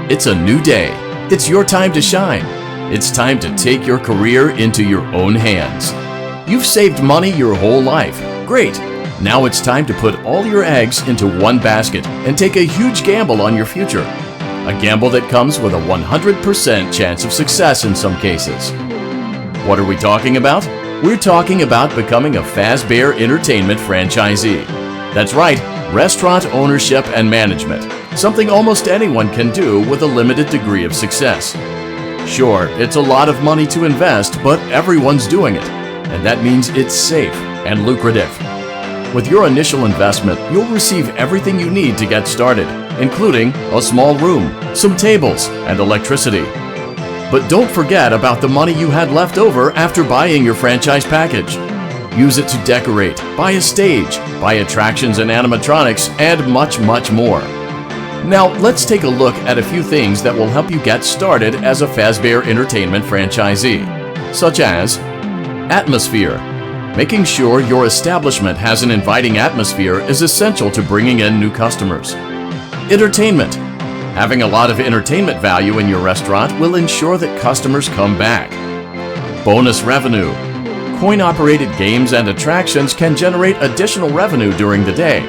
It's a new day. It's your time to shine. It's time to take your career into your own hands. You've saved money your whole life. Great. Now it's time to put all your eggs into one basket and take a huge gamble on your future. A gamble that comes with a 100% chance of success in some cases. What are we talking about? We're talking about becoming a Fazbear Entertainment franchisee. That's right, restaurant ownership and management. Something almost anyone can do with a limited degree of success. Sure, it's a lot of money to invest, but everyone's doing it. And that means it's safe and lucrative. With your initial investment, you'll receive everything you need to get started, including a small room, some tables, and electricity. But don't forget about the money you had left over after buying your franchise package. Use it to decorate, buy a stage, buy attractions and animatronics, and much, much more. Now, let's take a look at a few things that will help you get started as a Fazbear Entertainment franchisee, such as atmosphere. Making sure your establishment has an inviting atmosphere is essential to bringing in new customers. Entertainment. Having a lot of entertainment value in your restaurant will ensure that customers come back. Bonus revenue. Coin-operated games and attractions can generate additional revenue during the day,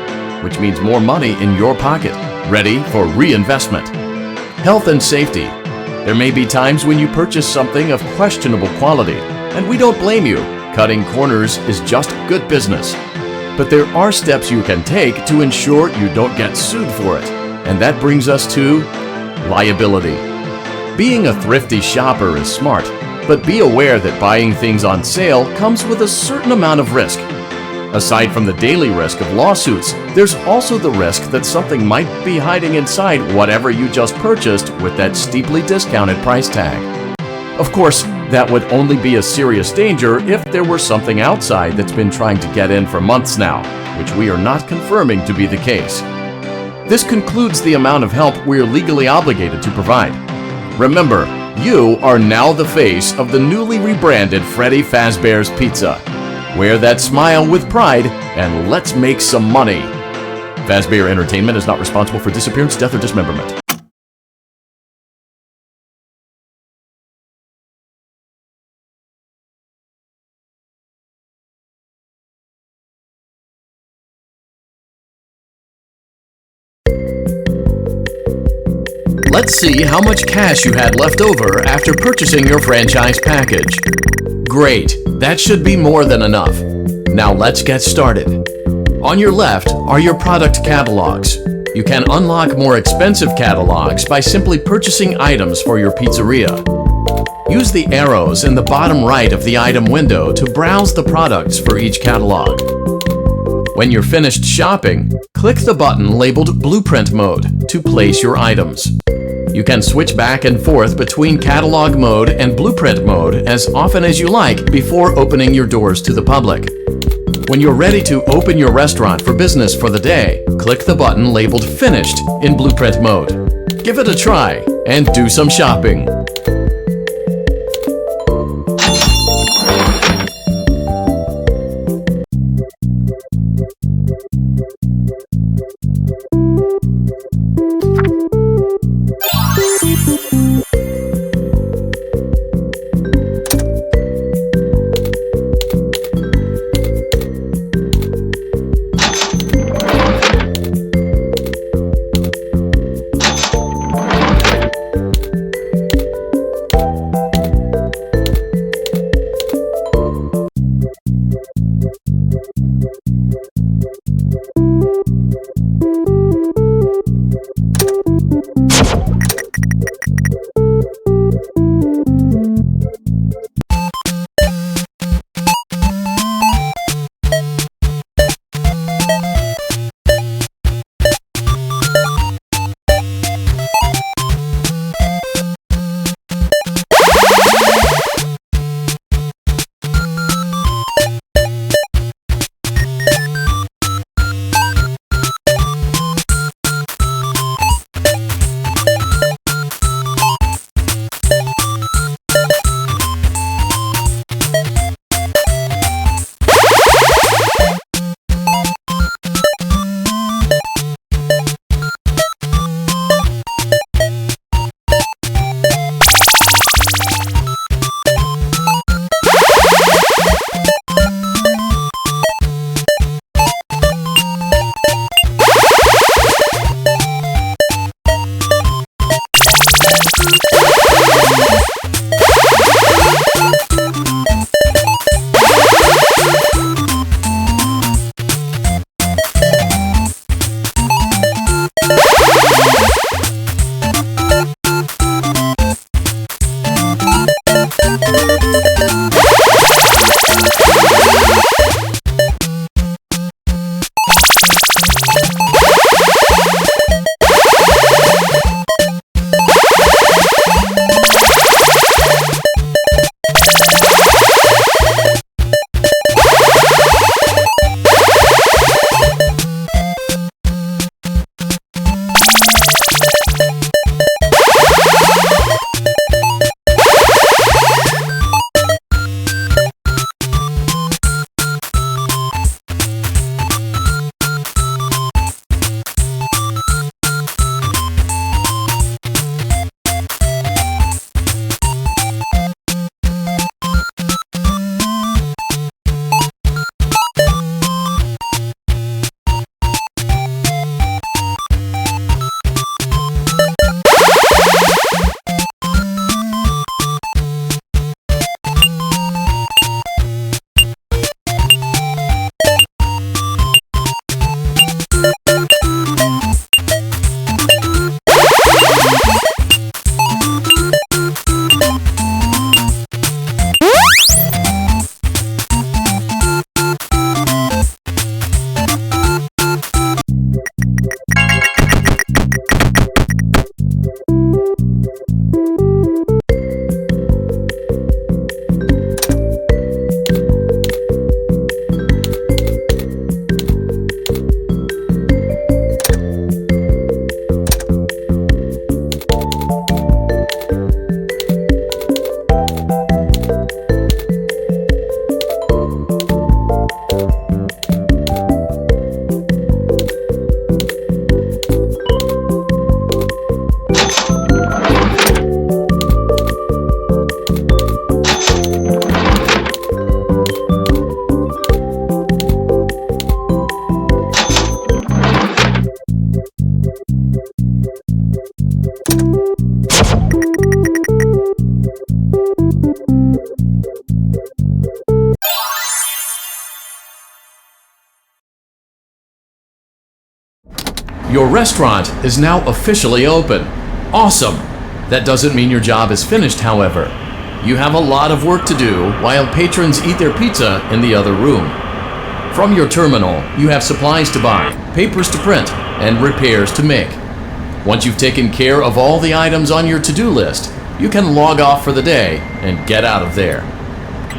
which means more money in your pocket, ready for reinvestment. Health and safety. There may be times when you purchase something of questionable quality, and we don't blame you. Cutting corners is just good business. But there are steps you can take to ensure you don't get sued for it. And that brings us to liability. Being a thrifty shopper is smart, but be aware that buying things on sale comes with a certain amount of risk. Aside from the daily risk of lawsuits, there's also the risk that something might be hiding inside whatever you just purchased with that steeply discounted price tag. Of course, that would only be a serious danger if there were something outside that's been trying to get in for months now, which we are not confirming to be the case. This concludes the amount of help we are legally obligated to provide. Remember, you are now the face of the newly rebranded Freddy Fazbear's Pizza. Wear that smile with pride and let's make some money. Fazbear Entertainment is not responsible for disappearance, death, or dismemberment. Let's see how much cash you had left over after purchasing your franchise package. Great, that should be more than enough. Now let's get started. On your left are your product catalogs. You can unlock more expensive catalogs by simply purchasing items for your pizzeria. Use the arrows in the bottom right of the item window to browse the products for each catalog. When you're finished shopping, click the button labeled Blueprint Mode to place your items. You can switch back and forth between Catalog Mode and Blueprint Mode as often as you like before opening your doors to the public. When you're ready to open your restaurant for business for the day, click the button labeled Finished in Blueprint Mode. Give it a try and do some shopping. Your restaurant is now officially open. Awesome! That doesn't mean your job is finished, however. You have a lot of work to do while patrons eat their pizza in the other room. From your terminal, you have supplies to buy, papers to print, and repairs to make. Once you've taken care of all the items on your to-do list, you can log off for the day and get out of there.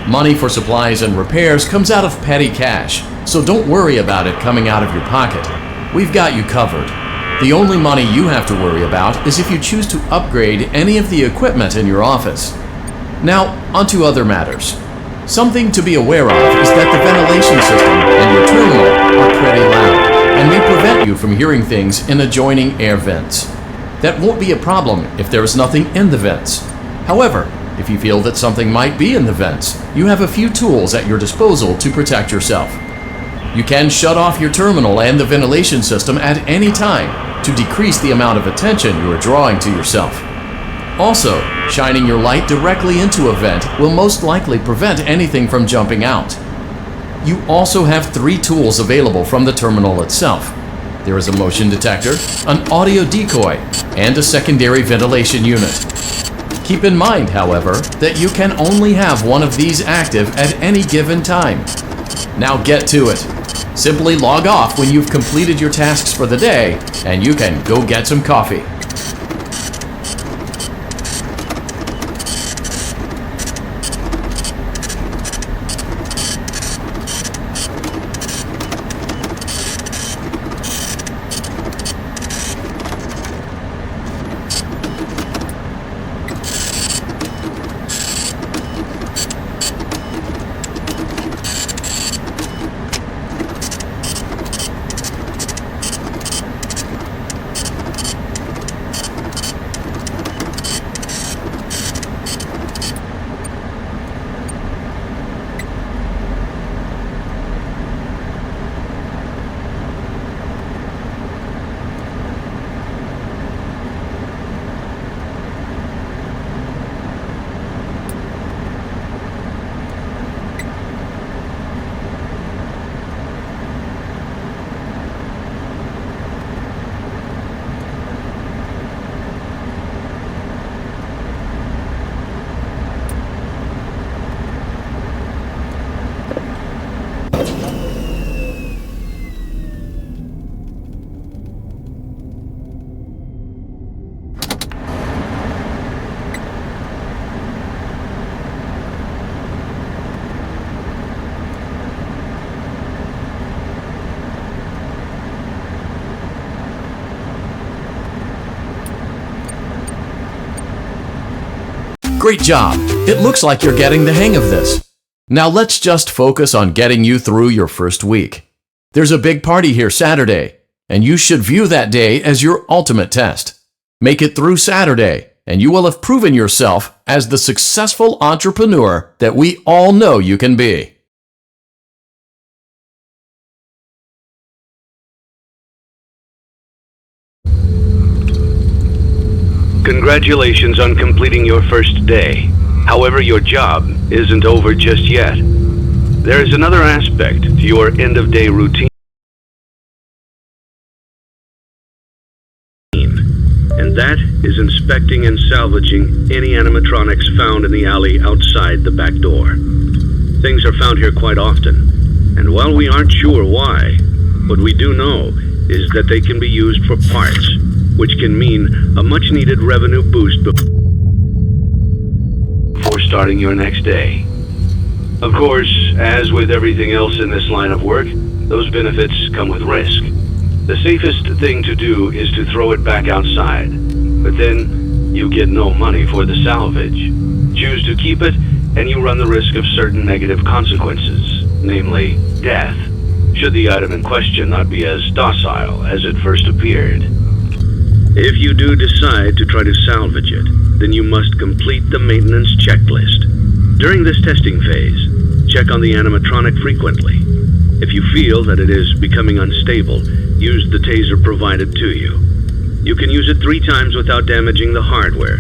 Money for supplies and repairs comes out of petty cash, so don't worry about it coming out of your pocket. We've got you covered. The only money you have to worry about is if you choose to upgrade any of the equipment in your office. Now, onto other matters. Something to be aware of is that the ventilation system and your terminal are pretty loud and may prevent you from hearing things in adjoining air vents. That won't be a problem if there is nothing in the vents. However, if you feel that something might be in the vents, you have a few tools at your disposal to protect yourself. You can shut off your terminal and the ventilation system at any time to decrease the amount of attention you are drawing to yourself. Also, shining your light directly into a vent will most likely prevent anything from jumping out. You also have 3 tools available from the terminal itself. There is a motion detector, an audio decoy, and a secondary ventilation unit. Keep in mind, however, that you can only have one of these active at any given time. Now get to it. Simply log off when you've completed your tasks for the day, and you can go get some coffee. Great job! It looks like you're getting the hang of this. Now let's just focus on getting you through your first week. There's a big party here Saturday, and you should view that day as your ultimate test. Make it through Saturday, and you will have proven yourself as the successful entrepreneur that we all know you can be. Congratulations on completing your first day. However, your job isn't over just yet. There is another aspect to your end-of-day routine, and that is inspecting and salvaging any animatronics found in the alley outside the back door. Things are found here quite often, and while we aren't sure why, what we do know is that they can be used for parts, which can mean a much-needed revenue boost before starting your next day. Of course, as with everything else in this line of work, those benefits come with risk. The safest thing to do is to throw it back outside, but then you get no money for the salvage. Choose to keep it, and you run the risk of certain negative consequences, namely death, should the item in question not be as docile as it first appeared. If you do decide to try to salvage it, then you must complete the maintenance checklist. During this testing phase, check on the animatronic frequently. If you feel that it is becoming unstable, use the taser provided to you. You can use it 3 times without damaging the hardware.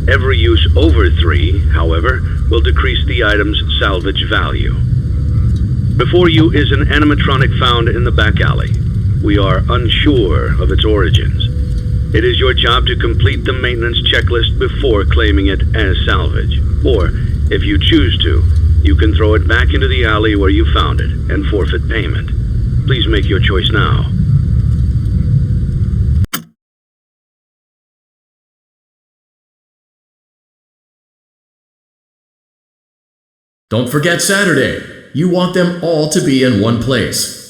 Every use over 3, however, will decrease the item's salvage value. Before you is an animatronic found in the back alley. We are unsure of its origins. It is your job to complete the maintenance checklist before claiming it as salvage. Or, if you choose to, you can throw it back into the alley where you found it and forfeit payment. Please make your choice now. Don't forget Saturday. You want them all to be in one place.